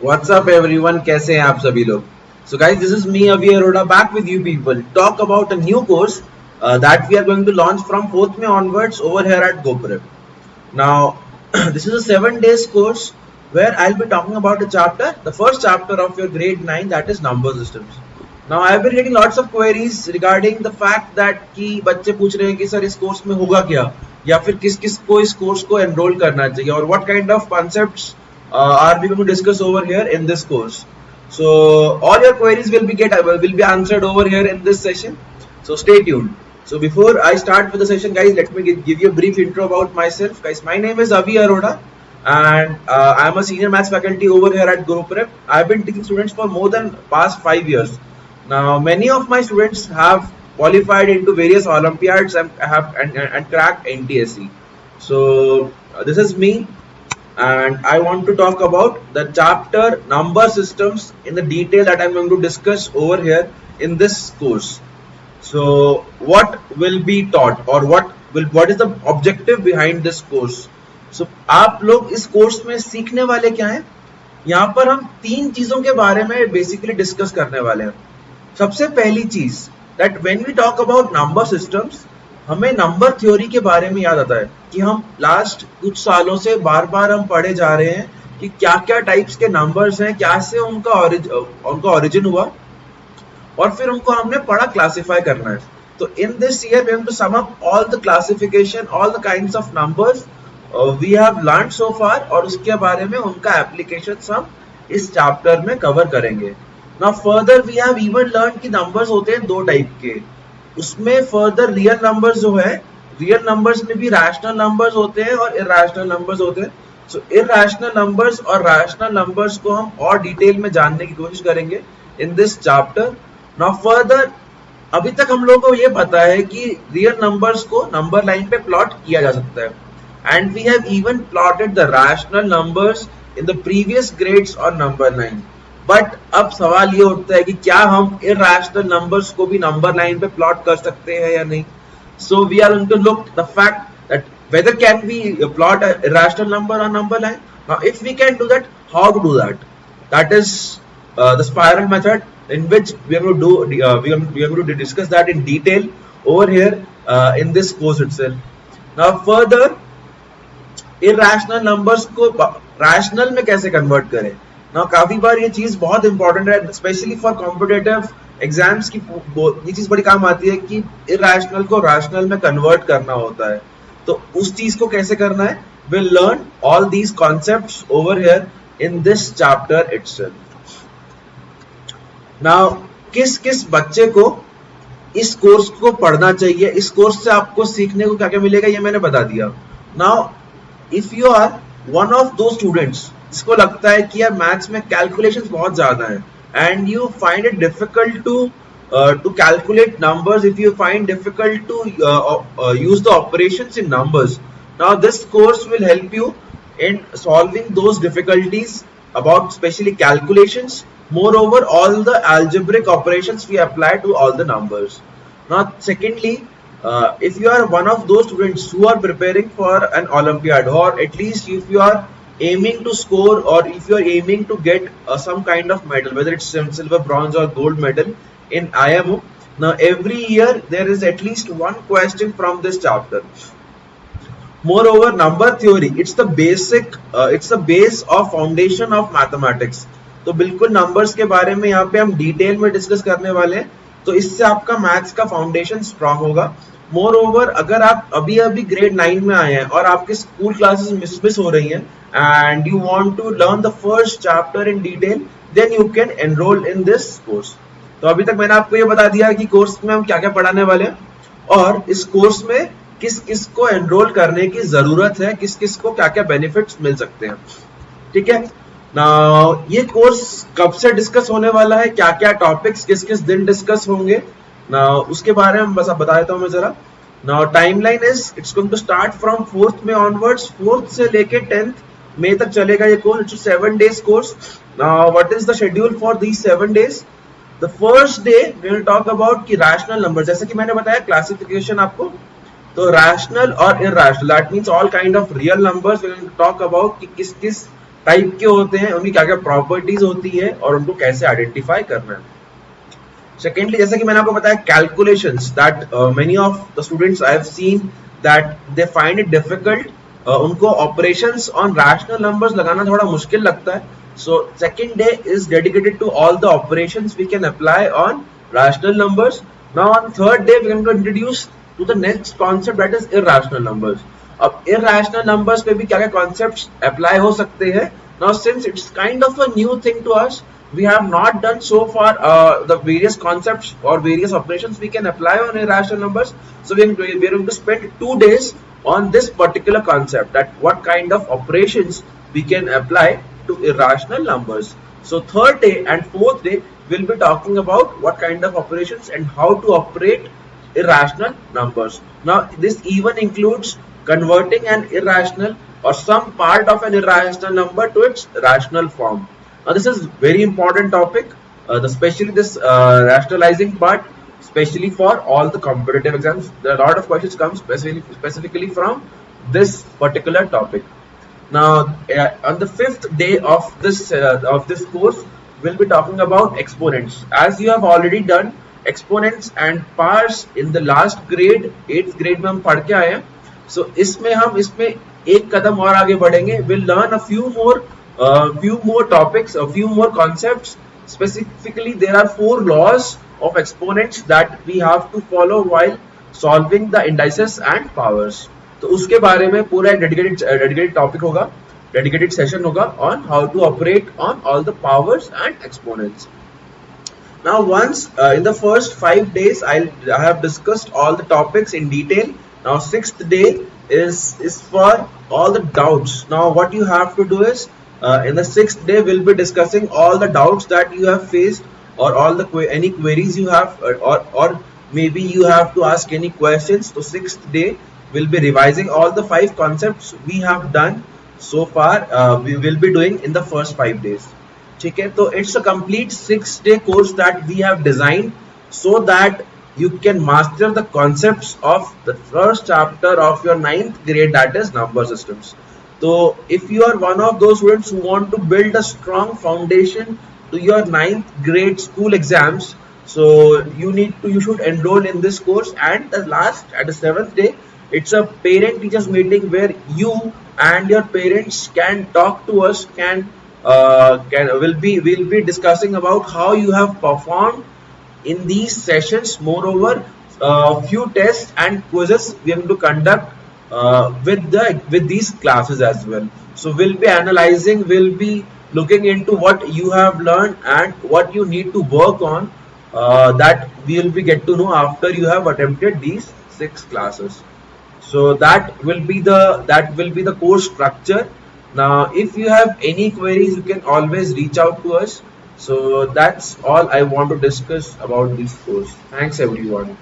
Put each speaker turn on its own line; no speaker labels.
What's up everyone, कैसे हैं आप सभी लोग? So guys, this is me Avi Arora back with you people. Talk about a new course that we are going to launch from 4th May onwards over here at GoPrep. Now, this is a 7 days course where I'll be talking about a chapter, the first chapter of your grade 9, that is number systems. Now, I've been getting lots of queries regarding the fact that कि बच्चे पूछ रहे हैं कि sir इस course में होगा क्या, या फिर किस किस को इस कोर्स को एनरोल करना चाहिए, और what kind of concepts are we going to discuss over here in this course. So all your queries will be answered over here in this session. So stay tuned. So before I start with the session, guys, let me give you a brief intro about myself. Guys, my name is Avi Arora, and I'm a senior maths faculty over here at GuruPrep. I've been teaching students for more than past 5 years. Now, many of my students have qualified into various Olympiads and cracked NTSE. So this is me, and I want to talk about the chapter number systems in the detail that I'm going to discuss over here in this course. So what will be taught, or what is the objective behind this course? So आप लोग इस course में सीखने वाले क्या हैं? यहाँ पर हम तीन चीजों के बारे में बेसिकली डिस्कस करने वाले हैं. सबसे पहली चीज, that when we talk about number systems, हमें नंबर थ्योरी के बारे में याद आता है कि हम लास्ट कुछ सालों से बार बार हम पढ़े जा रहे हैं कि क्या क्या टाइप्स के नंबर्स हैं, क्या से उनका ओरिजिन हुआ, और फिर उनको हमने पढ़ा क्लासिफाई करना है. तो in this year we have to sum up all the classification, all the kinds of numbers we have learn so far, और उसके बारे में उनका एप्लीकेशन हम इस चैप्टर में कवर करेंगे. Now further we have even learn कि नंबर्स होते हैं दो टाइप के. उसमें फर्दर रियल नंबर्स जो है, रियल नंबर्स में भी रैशनल नंबर्स होते हैं और इरैशनल नंबर्स होते हैं. सो इरैशनल नंबर्स और रैशनल नंबर्स को हम और डिटेल में जानने की कोशिश करेंगे in this chapter. Now further, अभी तक हम लोगों को ये पता है कि रियल नंबर्स को नंबर लाइन पे प्लॉट किया जा सकता है, and we have even plotted the rational numbers in the previous grades on number line. But अब सवाल ये उठता है कि क्या हम इरैशनल नंबर्स को भी नंबर लाइन पे प्लॉट कर सकते हैं या नहीं. So we are going to look the fact that whether can we plot a irrational number on number line. Now if we can do that, how to do that? That is the spiral method, in which we are going to do we are going to discuss that in detail over here in this course itself. Now further, irrational numbers को rational में कैसे convert करें. Now काफी बार ये चीज बहुत important है, specially for competitive exams की ये चीज बड़ी काम आती है कि इरैशनल को रैशनल में कन्वर्ट करना होता है. तो उस चीज को कैसे करना है, we'll learn all these concepts over here in this chapter itself. Now किस किस बच्चे को इस कोर्स को पढ़ना चाहिए, इस कोर्स से आपको सीखने को क्या क्या मिलेगा, ये मैंने बता दिया. Now if you are one of those students जिसको लगता है कि यार मैथ्स में कैलकुलेशंस बहुत ज्यादा है, and you find it difficult to calculate numbers, if you find difficult to use the operations in numbers, now this course will help you in solving those difficulties about especially calculations. Moreover, all the algebraic operations we apply to all the numbers. Now secondly, if you are one of those students who are preparing for an Olympiad, or at least if you are aiming to score, or if you are aiming to get some kind of medal, whether it's silver, bronze or gold medal in IMO, now every year there is at least one question from this chapter. Moreover, number theory, it's the base of foundation of mathematics. तो बिल्कुल numbers के बारे में यहाँ पे हम detail में discuss करने वाले हैं, तो इससे आपका मैथ्स का फाउंडेशन स्ट्रांग होगा. मोर ओवर, अगर आप अभी अभी ग्रेड 9 में आए हैं और आपके स्कूल क्लासेस मिस हो रही हैं and you want to learn the first chapter in detail, then you can enroll in this course. तो अभी तक मैंने आपको ये बता दिया कि कोर्स में हम क्या क्या पढ़ाने वाले हैं, और इस कोर्स में किस किस को एनरोल करने की जरूरत है, किस किस को क्या क्या बेनिफिट्स मिल सकते हैं. ठीक है ना, ये कोर्स कब से डिस्कस होने वाला है, क्या क्या टॉपिक्स किस किस दिन डिस्कस होंगे ना, उसके बारे में बस बता देता हूँ मैं जरा. Now timeline is, it's going to start from 4th May onwards. 4th से लेके 10th May तक चलेगा ये कोर्स. It's 7 days course. Now what is the schedule for these 7 days? The first day we will talk about कि rational number, जैसे कि मैंने बताया क्लासिफिकेशन आपको, तो रैशनल और irrational, that means all kind of real numbers. We will talk about कि किस किस टाइप के होते हैं, उनकी क्या क्या प्रॉपर्टीज होती है और उनको कैसे आइडेंटिफाई करना है. सेकेंडली, जैसा कि मैंने आपको बताया, calculations that many of the students I have seen that they find it difficult. उनको ऑपरेशंस ऑन रैशनल नंबर्स लगाना थोड़ा मुश्किल लगता है. So second day is dedicated to all the operations we can apply on rational numbers. Now on third day we can to introduce to the next concept that is irrational numbers. अब irrational numbers पे भी क्या क्या concepts apply हो सकते हैं. Now since it's kind of a new thing to us, we have not done so far the various concepts or various operations we can apply on irrational numbers. So we are going to spend 2 days on this particular concept, that what kind of operations we can apply to irrational numbers. So third day and fourth day we'll be talking about what kind of operations and how to operate irrational numbers. Now this even includes converting an irrational or some part of an irrational number to its rational form. Now this is very important topic, especially this rationalizing part, especially for all the competitive exams. There are a lot of questions come specifically from this particular topic. Now on the 5th day of this course, we'll be talking about exponents. As you have already done exponents and powers in the last grade, 8th grade में हम पढ़ के आए हैं. So इसमें हम इसमें एक कदम और आगे बढ़ेंगे. We'll learn a few more topics, a few more concepts. Specifically, there are 4 laws of exponents that we have to follow while solving the indices and powers. तो उसके बारे में पूरा एक dedicated topic होगा, dedicated session होगा on how to operate on all the powers and exponents. Now once in the first 5 days I have discussed all the topics in detail. Now 6th day is for all the doubts. Now what you have to do is, in the 6th day we'll be discussing all the doubts that you have faced, or all the any queries you have, or maybe you have to ask any questions. So 6th day we'll be revising all the 5 concepts we have done so far. We will be doing in the first 5 days. ठीक है, तो it's a complete 6-day course that we have designed so that you can master the concepts of the first chapter of your 9th grade, that is number systems. So if you are one of those students who want to build a strong foundation to your 9th grade school exams, so you should enroll in this course. And at the 7th day, it's a parent teachers meeting where you and your parents can talk to us, we'll be discussing about how you have performed in these sessions. Moreover, few tests and quizzes we are going to conduct with these classes as well. So we'll be analyzing, we'll be looking into what you have learned and what you need to work on, that we'll be get to know after you have attempted these 6 classes. So that will be the course structure. Now if you have any queries, you can always reach out to us. So that's all I want to discuss about this course. Thanks everyone.